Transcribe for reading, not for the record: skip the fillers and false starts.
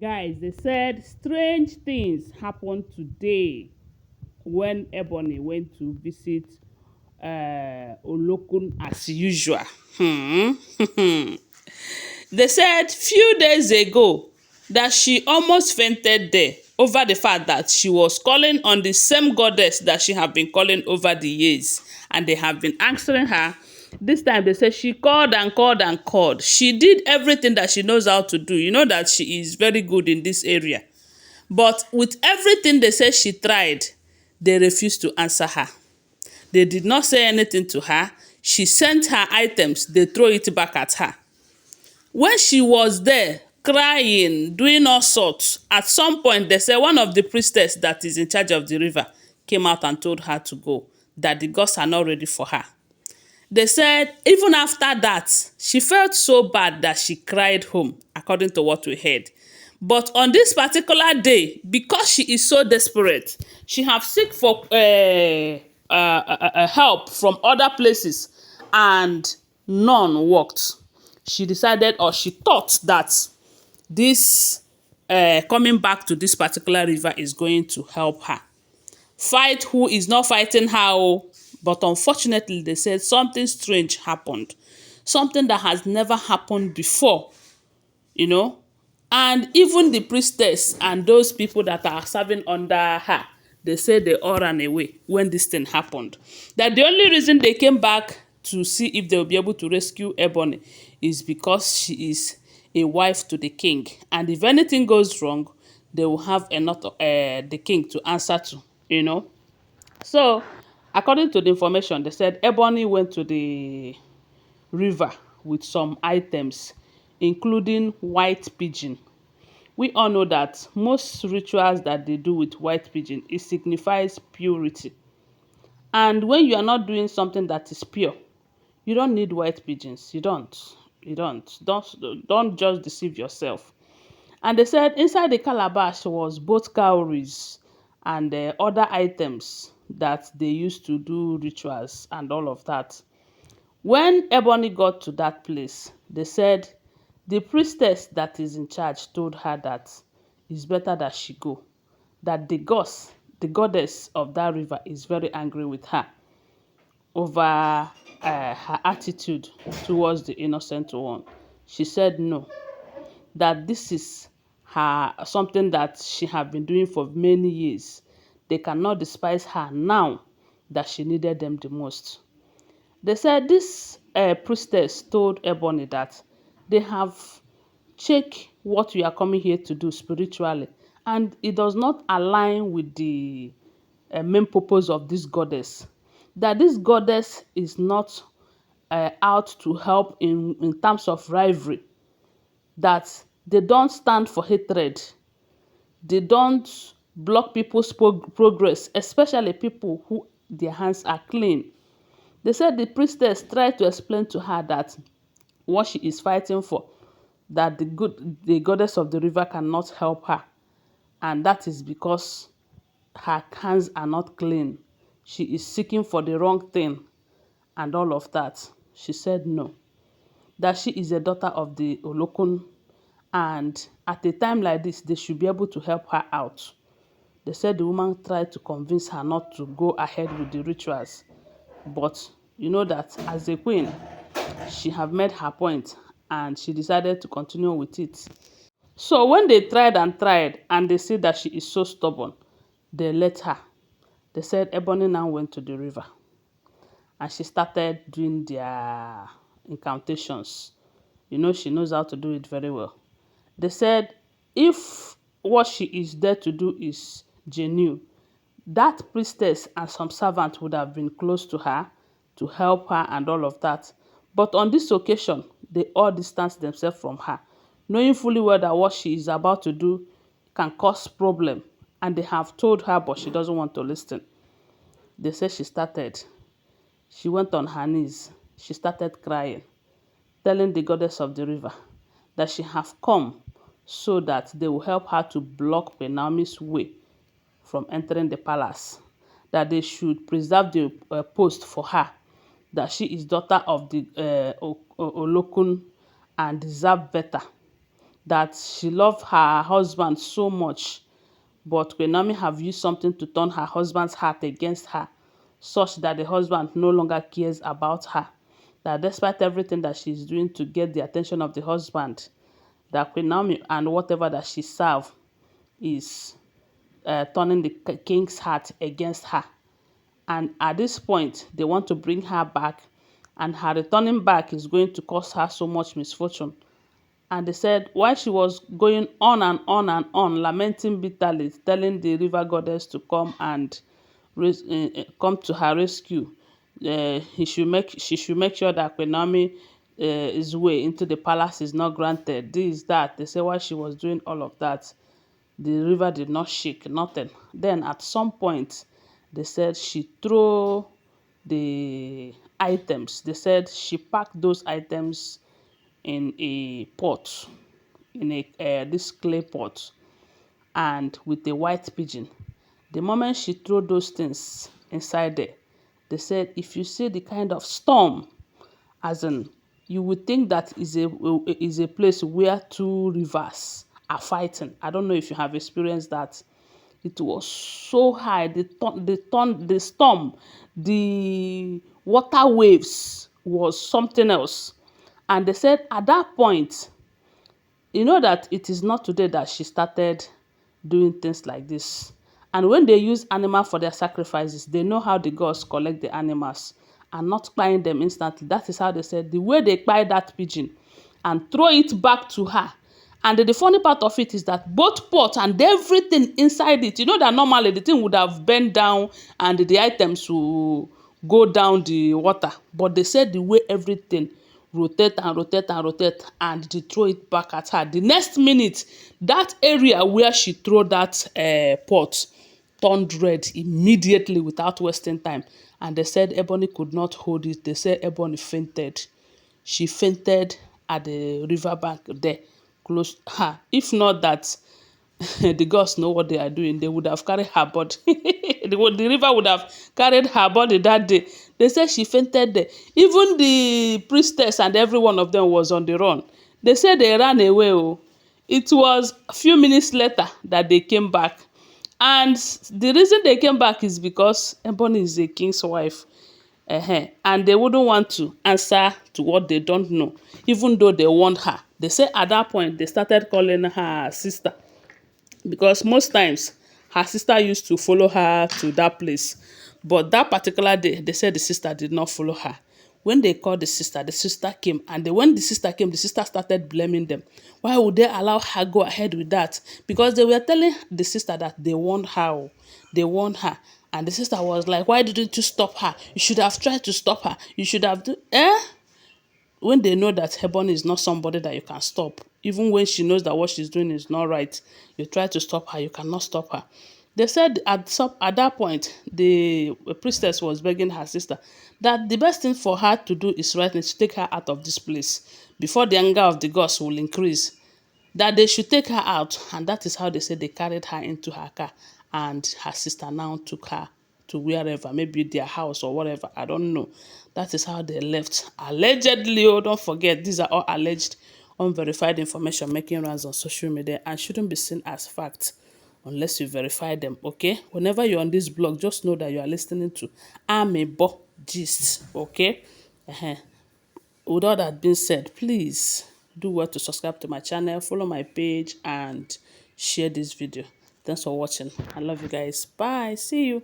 Guys, they said strange things happened today when Ebony went to visit Olokun as usual. They said few days ago that she almost fainted there over the fact that she was calling on the same goddess that she have been calling over the years, and they have been answering her. This time they said she called and called and called. She did everything that she knows how to do. You know that she is very good in this area. But with everything they said she tried, they refused to answer her. They did not say anything to her. She sent her items, they throw it back at her. When she was there, crying, doing all sorts, at some point they said one of the priestess that is in charge of the river came out and told her to go, that the gods are not ready for her. They said even after that, she felt so bad that she cried home, according to what we heard. But on this particular day, because she is so desperate, she have seek for help from other places, and none worked. She decided, or she thought that this coming back to this particular river is going to help her fight who is not fighting her. But unfortunately, they said something strange happened, something that has never happened before, you know. And even the priestess and those people that are serving under her, they said they all ran away when this thing happened. That the only reason they came back to see if they will be able to rescue Ebony is because she is a wife to the king. And if anything goes wrong, they will have another the king to answer to, you know. So, according to the information, they said Ebony went to the river with some items, including white pigeon. We all know that most rituals that they do with white pigeon, it signifies purity. And when you are not doing something that is pure, you don't need white pigeons. You don't. You don't. Don't just deceive yourself. And they said inside the calabash was both cowries and other items that they used to do rituals and all of that. When Ebony got to that place, they said the priestess that is in charge told her that it's better that she go, that the goddess of that river is very angry with her over her attitude towards the innocent one. She said no, that this is her something that she have been doing for many years. They cannot despise her now that she needed them the most. They said this priestess told Ebony that they have checked what we are coming here to do spiritually, and it does not align with the main purpose of this goddess. That this goddess is not out to help in terms of rivalry, that they don't stand for hatred. They don't block people's progress, especially people who their hands are clean. They said the priestess tried to explain to her that what she is fighting for, that the goddess of the river cannot help her, and that is because her hands are not clean. She is seeking for the wrong thing and all of that. She said no, that she is a daughter of the Olokun, and at a time like this, they should be able to help her out. They said the woman tried to convince her not to go ahead with the rituals, but you know that as a queen, she have made her point and she decided to continue with it. So when they tried and they see that she is so stubborn, they let her. They said Ebony now went to the river and she started doing their incantations. You know, she knows how to do it very well. They said if what she is there to do is genuine, that priestess and some servant would have been close to her to help her and all of that. But on this occasion, they all distanced themselves from her, knowing fully well that what she is about to do can cause problem. And they have told her, but she doesn't want to listen. They said she went on her knees. She started crying, telling the goddess of the river that she have come so that they will help her to block Queen Naomi's way from entering the palace, that they should preserve the post for her, that she is daughter of the Olokun and deserve better. that she loved her husband so much, but Queen Naomi have used something to turn her husband's heart against her, such that the husband no longer cares about her. That despite everything that she's doing to get the attention of the husband, that Queen Naomi and whatever that she serve is turning the king's heart against her. And at this point, they want to bring her back, and her returning back is going to cause her so much misfortune. And they said while she was going on and on and on, lamenting bitterly, telling the river goddess to come and come to her rescue, she should make sure that Queen Naomi's way into the palace is not granted. This, that. They say while she was doing all of that, the river did not shake, nothing. Then at some point, they said she threw the items. They said she packed those items in a pot, in a this clay pot, and with a white pigeon. The moment she threw those things inside there, they said if you see the kind of storm, as in you would think that is a place where two rivers are fighting. I don't know if you have experienced that. It was so high, the storm, the water waves was something else. And they said at that point, you know that it is not today that she started doing things like this. And when they use animal for their sacrifices, they know how the gods collect the animals and not buying them instantly. That is how they said the way they buy that pigeon and throw it back to her. And the funny part of it is that both pot and everything inside it, you know that normally the thing would have bent down and the items will go down the water. But they said the way everything rotate and rotate and rotate, and they throw it back at her. The next minute, that area where she threw that pot turned red immediately without wasting time. And they said Ebony could not hold it. They said Ebony fainted. She fainted at the riverbank there, close her. If not that, the gods know what they are doing. They would have carried her body. The river would have carried her body that day. They said she fainted there. Even the priestess and every one of them was on the run. They said they ran away. Oh. It was a few minutes later that they came back. And the reason they came back is because Ebony is a king's wife. And they wouldn't want to answer to what they don't know, even though they warned her. They say at that point, they started calling her sister, because most times her sister used to follow her to that place. But that particular day, they said the sister did not follow her. When they called the sister came. And when the sister came, the sister started blaming them. Why would they allow her go ahead with that? Because they were telling the sister that they warned her. They warned her. And the sister was like, why didn't you stop her? You should have tried to stop her. You should have... When they know that Ebony is not somebody that you can stop, even when she knows that what she's doing is not right, you try to stop her, you cannot stop her. They said at that point, the priestess was begging her sister that the best thing for her to do is right now to take her out of this place before the anger of the gods will increase. That they should take her out, and that is how they said they carried her into her car, and her sister now took her to wherever, maybe their house or whatever, I don't know. That is how they left. Allegedly, oh, don't forget, these are all alleged, unverified information making rounds on social media and shouldn't be seen as fact unless you verify them, okay? Whenever you're on this blog, just know that you are listening to Amebo Gist, okay? With all that being said, please do well to subscribe to my channel, follow my page, and share this video. Thanks for watching. I love you guys. Bye. See you.